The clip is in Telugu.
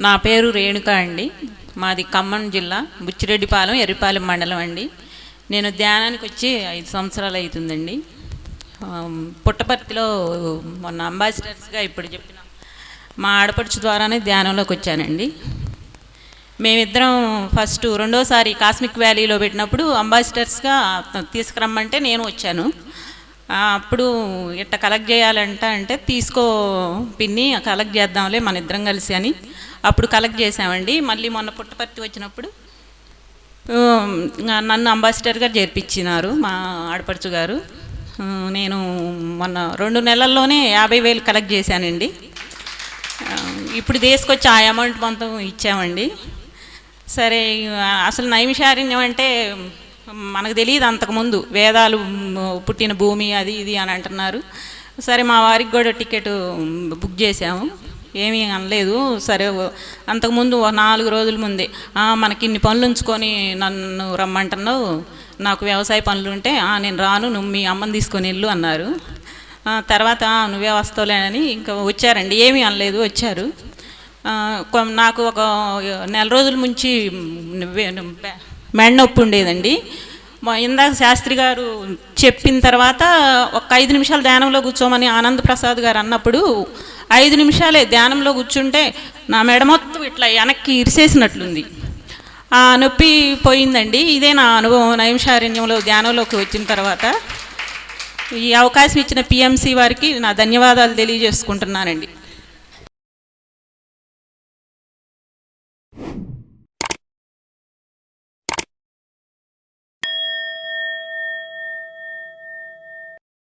నా పేరు రేణుక అండి. మాది ఖమ్మం జిల్లా బుచ్చిరెడ్డిపాలెం ఎర్రిపాలెం మండలం అండి. నేను ధ్యానానికి వచ్చి 5 సంవత్సరాలు అవుతుందండి. పుట్టపర్తిలో మొన్న అంబాసిడర్స్గా ఇప్పుడు చెప్పిన మా ఆడపడుచు ద్వారానే ధ్యానంలోకి వచ్చానండి. మేమిద్దరం ఫస్ట్ రెండోసారి కాస్మిక్ వ్యాలీలో పెట్టినప్పుడు అంబాసిడర్స్గా తీసుకురమ్మంటే నేను వచ్చాను. అప్పుడు ఇట్ట కలెక్ట్ చేయాలంట అంటే తీసుకో పిన్ని కలెక్ట్ చేద్దాంలే మన ఇద్దరం కలిసి అని అప్పుడు కలెక్ట్ చేసామండి. మళ్ళీ మొన్న పుట్టపర్తి వచ్చినప్పుడు నన్ను అంబాసిడర్గా చేర్పించినారు మా ఆడపడుచు గారు. నేను మొన్న 2 నెలల్లోనే 50,000 కలెక్ట్ చేశానండి. ఇప్పుడు తీసుకొచ్చి ఆ అమౌంట్ మొత్తం ఇచ్చామండి. సరే, అసలు నైమిషారణ్యం అంటే మనకు తెలియదు అంతకుముందు, వేదాలు పుట్టిన భూమి అది ఇది అని అంటున్నారు. సరే, మా వారికి కూడా టికెట్ బుక్ చేసాము, ఏమీ అనలేదు. సరే, అంతకుముందు 4 రోజుల ముందే మనకి ఇన్ని పనులు ఉంచుకొని నన్ను రమ్మంటున్నావు, నాకు వ్యవసాయ పనులు ఉంటే నేను రాను, నువ్వు మీ అమ్మని తీసుకొని వెళ్ళు అన్నారు. తర్వాత నువ్వే వస్తావులే అని ఇంకా వచ్చారండి, ఏమీ అనలేదు, వచ్చారు. నాకు ఒక 1 నెల రోజుల నుంచి మెడ నొప్పి ఉండేదండి. ఇందాక శాస్త్రి గారు చెప్పిన తర్వాత ఒక 5 నిమిషాలు ధ్యానంలో కూర్చోమని ఆనంద్ ప్రసాద్ గారు అన్నప్పుడు 5 నిమిషాలే ధ్యానంలో కూర్చుంటే నా మెడ మొత్తం ఇట్లా వెనక్కి ఇరిసేసినట్లుంది. ఆ నొప్పి పోయిందండి. ఇదే నా అనుభవం నైమిషారణ్యంలో ధ్యానంలోకి వచ్చిన తర్వాత. ఈ అవకాశం ఇచ్చిన పిఎంసి వారికి నా ధన్యవాదాలు తెలియజేసుకుంటున్నానండి.